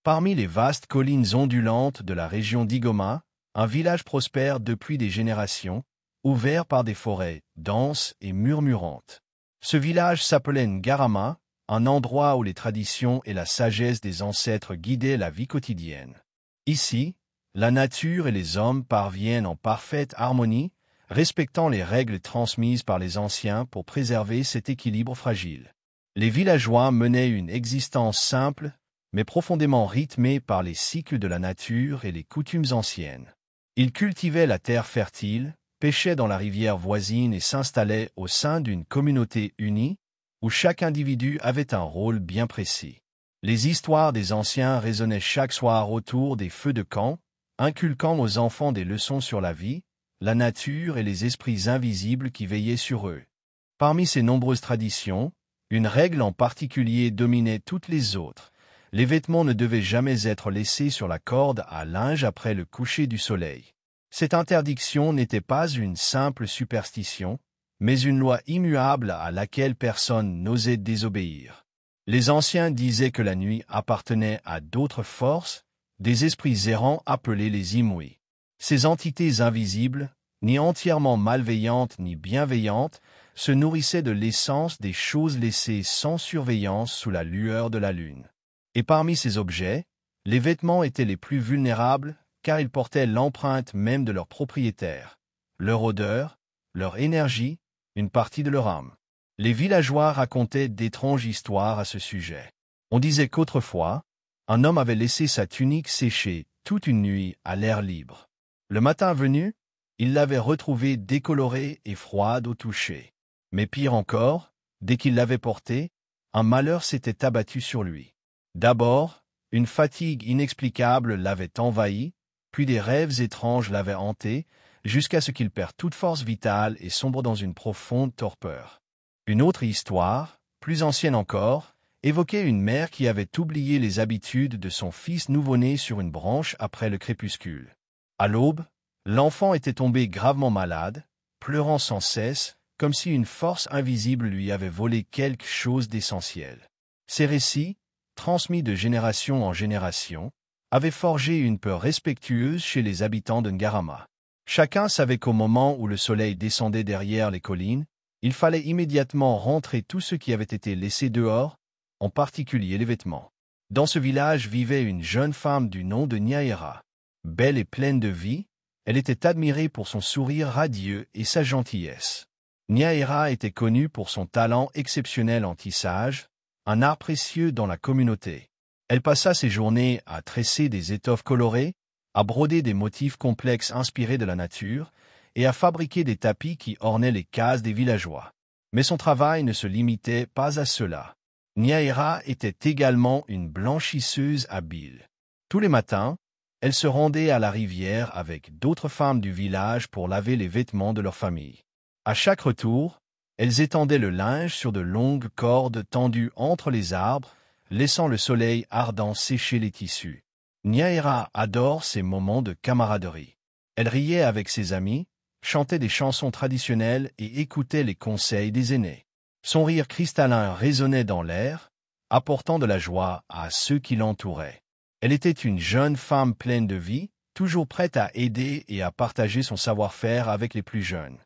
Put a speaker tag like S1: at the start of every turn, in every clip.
S1: Parmi les vastes collines ondulantes de la région d'Igoma, un village prospère depuis des générations, ouvert par des forêts denses et murmurantes. Ce village s'appelait Ngarama, un endroit où les traditions et la sagesse des ancêtres guidaient la vie quotidienne. Ici, la nature et les hommes parviennent en parfaite harmonie, respectant les règles transmises par les anciens pour préserver cet équilibre fragile. Les villageois menaient une existence simple, mais profondément rythmée par les cycles de la nature et les coutumes anciennes. Ils cultivaient la terre fertile, pêchaient dans la rivière voisine et s'installaient au sein d'une communauté unie, où chaque individu avait un rôle bien précis. Les histoires des anciens résonnaient chaque soir autour des feux de camp, inculquant aux enfants des leçons sur la vie, la nature et les esprits invisibles qui veillaient sur eux. Parmi ces nombreuses traditions, une règle en particulier dominait toutes les autres. Les vêtements ne devaient jamais être laissés sur la corde à linge après le coucher du soleil. Cette interdiction n'était pas une simple superstition, mais une loi immuable à laquelle personne n'osait désobéir. Les anciens disaient que la nuit appartenait à d'autres forces, des esprits errants appelés les Imwi. Ces entités invisibles, ni entièrement malveillantes ni bienveillantes, se nourrissaient de l'essence des choses laissées sans surveillance sous la lueur de la lune. Et parmi ces objets, les vêtements étaient les plus vulnérables, car ils portaient l'empreinte même de leur propriétaire, leur odeur, leur énergie, une partie de leur âme. Les villageois racontaient d'étranges histoires à ce sujet. On disait qu'autrefois, un homme avait laissé sa tunique sécher toute une nuit à l'air libre. Le matin venu, il l'avait retrouvée décolorée et froide au toucher. Mais pire encore, dès qu'il l'avait portée, un malheur s'était abattu sur lui. D'abord, une fatigue inexplicable l'avait envahi, puis des rêves étranges l'avaient hanté, jusqu'à ce qu'il perde toute force vitale et sombre dans une profonde torpeur. Une autre histoire, plus ancienne encore, évoquait une mère qui avait oublié les habitudes de son fils nouveau-né sur une branche après le crépuscule. À l'aube, l'enfant était tombé gravement malade, pleurant sans cesse, comme si une force invisible lui avait volé quelque chose d'essentiel. Ces récits, transmis de génération en génération, avaient forgé une peur respectueuse chez les habitants de Ngarama. Chacun savait qu'au moment où le soleil descendait derrière les collines, il fallait immédiatement rentrer tout ce qui avait été laissé dehors, en particulier les vêtements. Dans ce village vivait une jeune femme du nom de Nyaera. Belle et pleine de vie, elle était admirée pour son sourire radieux et sa gentillesse. Nyaera était connue pour son talent exceptionnel en tissage, un art précieux dans la communauté. Elle passa ses journées à tresser des étoffes colorées, à broder des motifs complexes inspirés de la nature, et à fabriquer des tapis qui ornaient les cases des villageois. Mais son travail ne se limitait pas à cela. Nyaera était également une blanchisseuse habile. Tous les matins, elle se rendait à la rivière avec d'autres femmes du village pour laver les vêtements de leur famille. À chaque retour, elles étendaient le linge sur de longues cordes tendues entre les arbres, laissant le soleil ardent sécher les tissus. Nyaera adore ces moments de camaraderie. Elle riait avec ses amis, chantait des chansons traditionnelles et écoutait les conseils des aînés. Son rire cristallin résonnait dans l'air, apportant de la joie à ceux qui l'entouraient. Elle était une jeune femme pleine de vie, toujours prête à aider et à partager son savoir-faire avec les plus jeunes.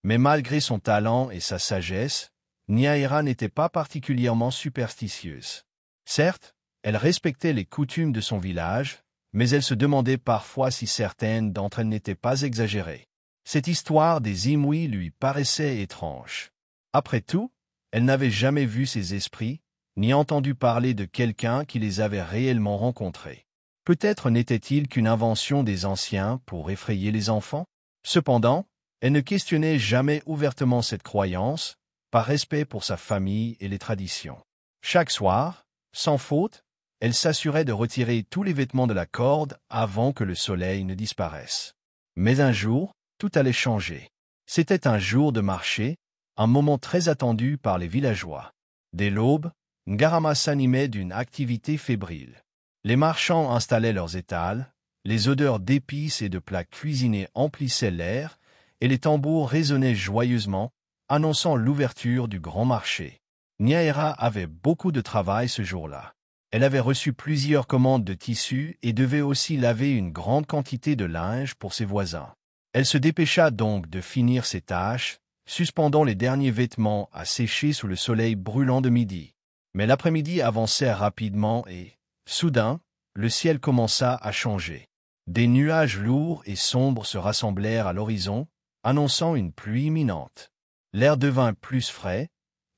S1: Mais malgré son talent et sa sagesse, Nyaera n'était pas particulièrement superstitieuse. Certes, elle respectait les coutumes de son village, mais elle se demandait parfois si certaines d'entre elles n'étaient pas exagérées. Cette histoire des Imwi lui paraissait étrange. Après tout, elle n'avait jamais vu ces esprits, ni entendu parler de quelqu'un qui les avait réellement rencontrés. Peut-être n'était-il qu'une invention des anciens pour effrayer les enfants? Cependant, elle ne questionnait jamais ouvertement cette croyance, par respect pour sa famille et les traditions. Chaque soir, sans faute, elle s'assurait de retirer tous les vêtements de la corde avant que le soleil ne disparaisse. Mais un jour, tout allait changer. C'était un jour de marché, un moment très attendu par les villageois. Dès l'aube, Ngarama s'animait d'une activité fébrile. Les marchands installaient leurs étals, les odeurs d'épices et de plats cuisinés emplissaient l'air, et les tambours résonnaient joyeusement, annonçant l'ouverture du grand marché. Nyaera avait beaucoup de travail ce jour-là. Elle avait reçu plusieurs commandes de tissus et devait aussi laver une grande quantité de linge pour ses voisins. Elle se dépêcha donc de finir ses tâches, suspendant les derniers vêtements à sécher sous le soleil brûlant de midi. Mais l'après-midi avançait rapidement et, soudain, le ciel commença à changer. Des nuages lourds et sombres se rassemblèrent à l'horizon, annonçant une pluie imminente. L'air devint plus frais,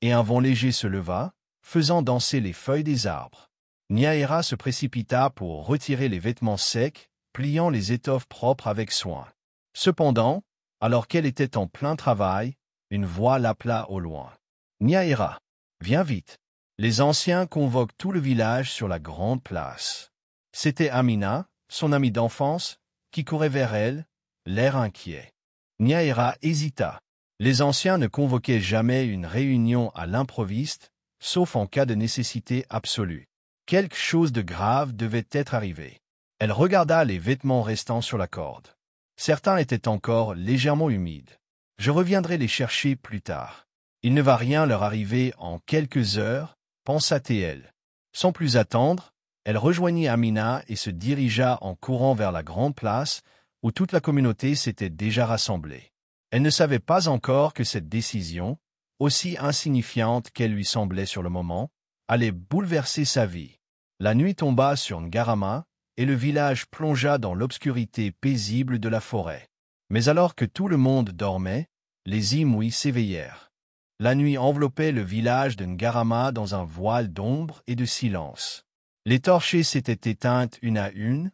S1: et un vent léger se leva, faisant danser les feuilles des arbres. Nyahera se précipita pour retirer les vêtements secs, pliant les étoffes propres avec soin. Cependant, alors qu'elle était en plein travail, une voix l'appela au loin. « Nyahera, viens vite. Les anciens convoquent tout le village sur la grande place. » C'était Amina, son amie d'enfance, qui courait vers elle, l'air inquiet. Nyahera hésita. Les anciens ne convoquaient jamais une réunion à l'improviste, sauf en cas de nécessité absolue. Quelque chose de grave devait être arrivé. Elle regarda les vêtements restants sur la corde. Certains étaient encore légèrement humides. « Je reviendrai les chercher plus tard. Il ne va rien leur arriver en quelques heures, pensa-t-elle. Sans plus attendre, elle rejoignit Amina et se dirigea en courant vers la grande place où toute la communauté s'était déjà rassemblée. Elle ne savait pas encore que cette décision, aussi insignifiante qu'elle lui semblait sur le moment, allait bouleverser sa vie. La nuit tomba sur Ngarama, et le village plongea dans l'obscurité paisible de la forêt. Mais alors que tout le monde dormait, les Imouis s'éveillèrent. La nuit enveloppait le village de Ngarama dans un voile d'ombre et de silence. Les torchées s'étaient éteintes une à une,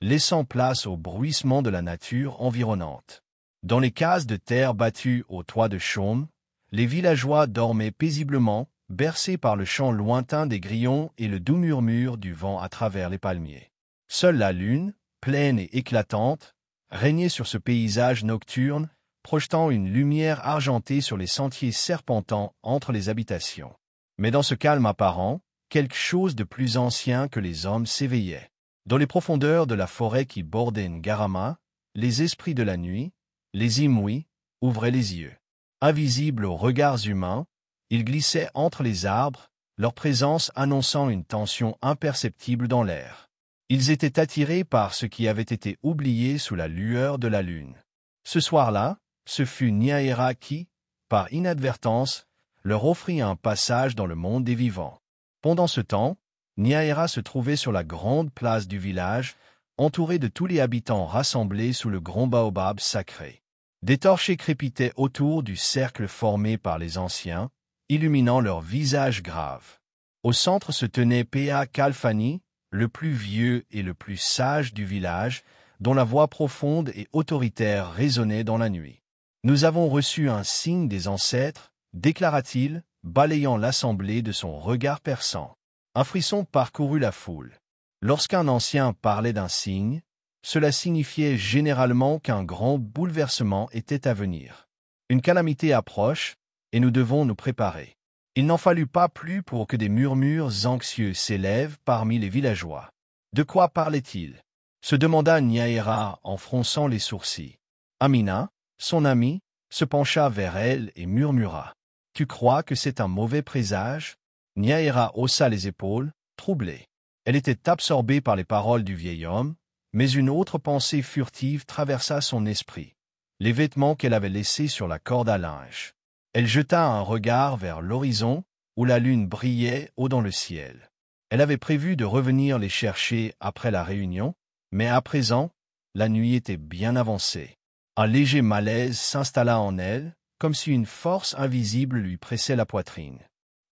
S1: laissant place au bruissement de la nature environnante. Dans les cases de terre battues au toit de chaume, les villageois dormaient paisiblement, bercés par le chant lointain des grillons et le doux murmure du vent à travers les palmiers. Seule la lune, pleine et éclatante, régnait sur ce paysage nocturne, projetant une lumière argentée sur les sentiers serpentants entre les habitations. Mais dans ce calme apparent, quelque chose de plus ancien que les hommes s'éveillait. Dans les profondeurs de la forêt qui bordait Ngarama, les esprits de la nuit, les Imouis, ouvraient les yeux. Invisibles aux regards humains, ils glissaient entre les arbres, leur présence annonçant une tension imperceptible dans l'air. Ils étaient attirés par ce qui avait été oublié sous la lueur de la lune. Ce soir-là, ce fut Nyahera qui, par inadvertance, leur offrit un passage dans le monde des vivants. Pendant ce temps, Nyahera se trouvait sur la grande place du village, entourée de tous les habitants rassemblés sous le grand baobab sacré. Des torchées crépitaient autour du cercle formé par les anciens, illuminant leurs visages graves. Au centre se tenait Pea Kalfani, le plus vieux et le plus sage du village, dont la voix profonde et autoritaire résonnait dans la nuit. « Nous avons reçu un signe des ancêtres, déclara-t-il, balayant l'assemblée de son regard perçant. Un frisson parcourut la foule. Lorsqu'un ancien parlait d'un signe, cela signifiait généralement qu'un grand bouleversement était à venir. Une calamité approche, et nous devons nous préparer. Il n'en fallut pas plus pour que des murmures anxieux s'élèvent parmi les villageois. De quoi parlait-il? Se demanda Nyahera en fronçant les sourcils. Amina, son amie, se pencha vers elle et murmura. « Tu crois que c'est un mauvais présage ?» Nyahera haussa les épaules, troublée. Elle était absorbée par les paroles du vieil homme, mais une autre pensée furtive traversa son esprit. Les vêtements qu'elle avait laissés sur la corde à linge. Elle jeta un regard vers l'horizon, où la lune brillait haut dans le ciel. Elle avait prévu de revenir les chercher après la réunion, mais à présent, la nuit était bien avancée. Un léger malaise s'installa en elle, comme si une force invisible lui pressait la poitrine.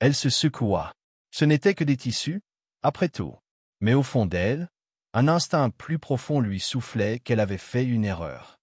S1: Elle se secoua. Ce n'était que des tissus, après tout. Mais au fond d'elle, un instinct plus profond lui soufflait qu'elle avait fait une erreur.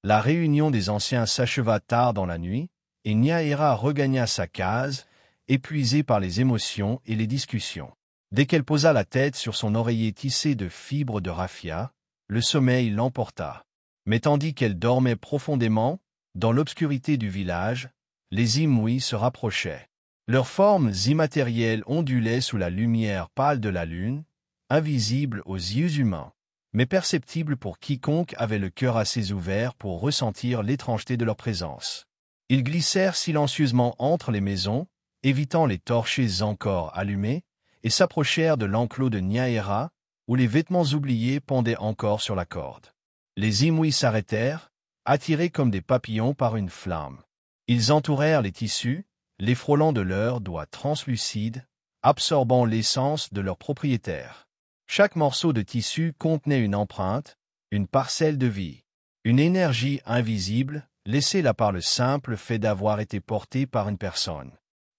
S1: La réunion des anciens s'acheva tard dans la nuit, et Nyahera regagna sa case, épuisée par les émotions et les discussions. Dès qu'elle posa la tête sur son oreiller tissé de fibres de raffia, le sommeil l'emporta. Mais tandis qu'elle dormait profondément, dans l'obscurité du village, les Imouis se rapprochaient. Leurs formes immatérielles ondulaient sous la lumière pâle de la lune, invisibles aux yeux humains, mais perceptibles pour quiconque avait le cœur assez ouvert pour ressentir l'étrangeté de leur présence. Ils glissèrent silencieusement entre les maisons, évitant les torchées encore allumées, et s'approchèrent de l'enclos de Niaera, où les vêtements oubliés pendaient encore sur la corde. Les Imouis s'arrêtèrent, attirés comme des papillons par une flamme. Ils entourèrent les tissus, les frôlant de leurs doigts translucides, absorbant l'essence de leur propriétaire. Chaque morceau de tissu contenait une empreinte, une parcelle de vie, une énergie invisible, laissée là par le simple fait d'avoir été porté par une personne.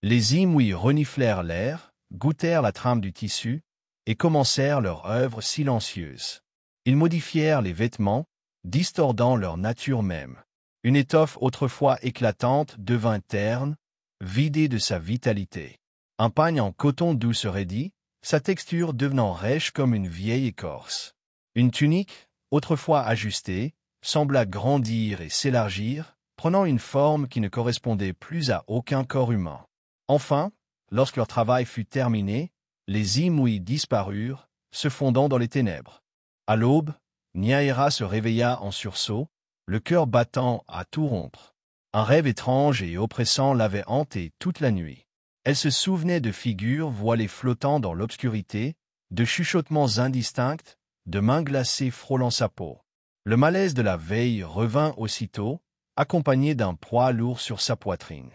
S1: Les Imouis reniflèrent l'air, goûtèrent la trame du tissu, et commencèrent leur œuvre silencieuse. Ils modifièrent les vêtements, distordant leur nature même. Une étoffe autrefois éclatante devint terne, vidée de sa vitalité. Un pagne en coton doux se raidit, sa texture devenant rêche comme une vieille écorce. Une tunique, autrefois ajustée, sembla grandir et s'élargir, prenant une forme qui ne correspondait plus à aucun corps humain. Enfin, lorsque leur travail fut terminé, les Imouis disparurent, se fondant dans les ténèbres. À l'aube, Niaera se réveilla en sursaut, le cœur battant à tout rompre. Un rêve étrange et oppressant l'avait hantée toute la nuit. Elle se souvenait de figures voilées flottant dans l'obscurité, de chuchotements indistincts, de mains glacées frôlant sa peau. Le malaise de la veille revint aussitôt, accompagné d'un poids lourd sur sa poitrine.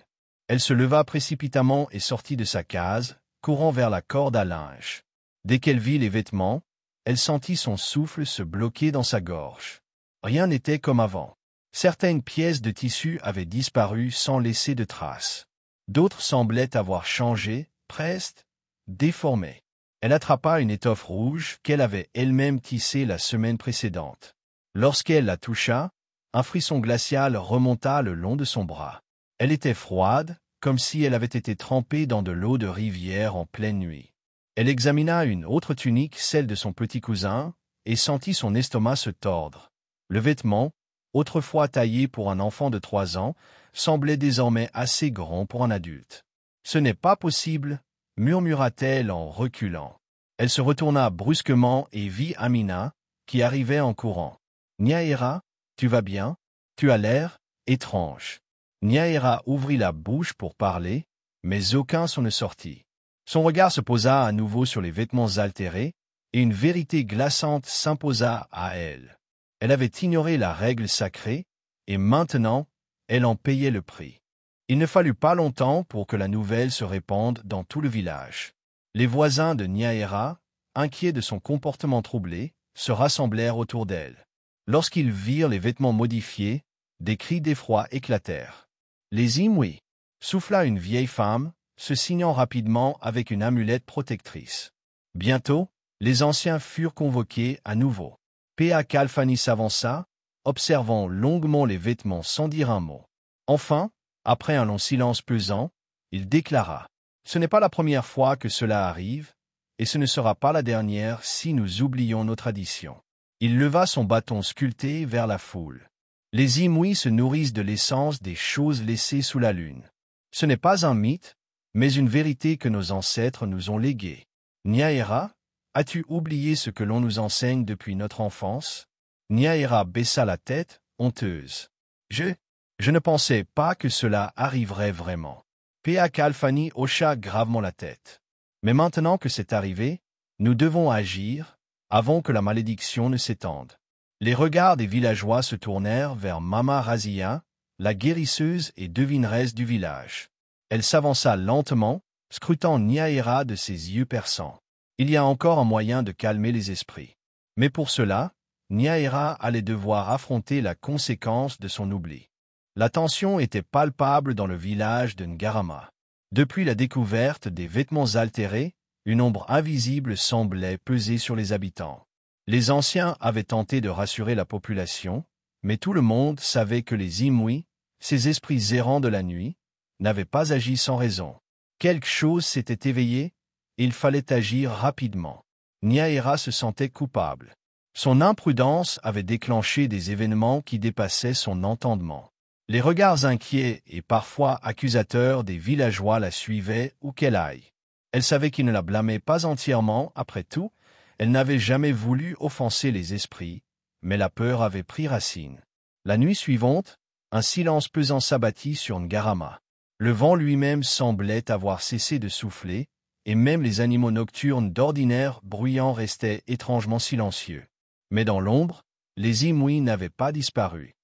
S1: Elle se leva précipitamment et sortit de sa case, courant vers la corde à linge. Dès qu'elle vit les vêtements, elle sentit son souffle se bloquer dans sa gorge. Rien n'était comme avant. Certaines pièces de tissu avaient disparu sans laisser de traces. D'autres semblaient avoir changé, presque déformées. Elle attrapa une étoffe rouge qu'elle avait elle-même tissée la semaine précédente. Lorsqu'elle la toucha, un frisson glacial remonta le long de son bras. Elle était froide, comme si elle avait été trempée dans de l'eau de rivière en pleine nuit. Elle examina une autre tunique, celle de son petit cousin, et sentit son estomac se tordre. Le vêtement, autrefois taillé pour un enfant de 3 ans, semblait désormais assez grand pour un adulte. « Ce n'est pas possible, » murmura-t-elle en reculant. Elle se retourna brusquement et vit Amina, qui arrivait en courant. « Niaera, tu vas bien? Tu as l'air étrange. » Niaera ouvrit la bouche pour parler, mais aucun son ne sortit. Son regard se posa à nouveau sur les vêtements altérés, et une vérité glaçante s'imposa à elle. Elle avait ignoré la règle sacrée, et maintenant, elle en payait le prix. Il ne fallut pas longtemps pour que la nouvelle se répande dans tout le village. Les voisins de Niaera, inquiets de son comportement troublé, se rassemblèrent autour d'elle. Lorsqu'ils virent les vêtements modifiés, des cris d'effroi éclatèrent. Les Imouis, souffla une vieille femme, se signant rapidement avec une amulette protectrice. Bientôt, les anciens furent convoqués à nouveau. P.A. Kalfani s'avança, observant longuement les vêtements sans dire un mot. Enfin, après un long silence pesant, il déclara « Ce n'est pas la première fois que cela arrive, et ce ne sera pas la dernière si nous oublions nos traditions. » Il leva son bâton sculpté vers la foule. Les Imouis se nourrissent de l'essence des choses laissées sous la lune. Ce n'est pas un mythe, mais une vérité que nos ancêtres nous ont léguée. Niaera, as-tu oublié ce que l'on nous enseigne depuis notre enfance? Niaera baissa la tête, honteuse. Je ne pensais pas que cela arriverait vraiment. P.A. Kalfani hocha gravement la tête. Mais maintenant que c'est arrivé, nous devons agir, avant que la malédiction ne s'étende. Les regards des villageois se tournèrent vers Mama Razia, la guérisseuse et devineresse du village. Elle s'avança lentement, scrutant Niaera de ses yeux perçants. Il y a encore un moyen de calmer les esprits. Mais pour cela, Niaera allait devoir affronter la conséquence de son oubli. La tension était palpable dans le village de Ngarama. Depuis la découverte des vêtements altérés, une ombre invisible semblait peser sur les habitants. Les anciens avaient tenté de rassurer la population, mais tout le monde savait que les Imouis, ces esprits errants de la nuit, n'avaient pas agi sans raison. Quelque chose s'était éveillé, et il fallait agir rapidement. Niaera se sentait coupable. Son imprudence avait déclenché des événements qui dépassaient son entendement. Les regards inquiets et parfois accusateurs des villageois la suivaient où qu'elle aille. Elle savait qu'ils ne la blâmaient pas entièrement, après tout, elle n'avait jamais voulu offenser les esprits, mais la peur avait pris racine. La nuit suivante, un silence pesant s'abattit sur Ngarama. Le vent lui-même semblait avoir cessé de souffler, et même les animaux nocturnes d'ordinaire bruyants restaient étrangement silencieux. Mais dans l'ombre, les Imouis n'avaient pas disparu.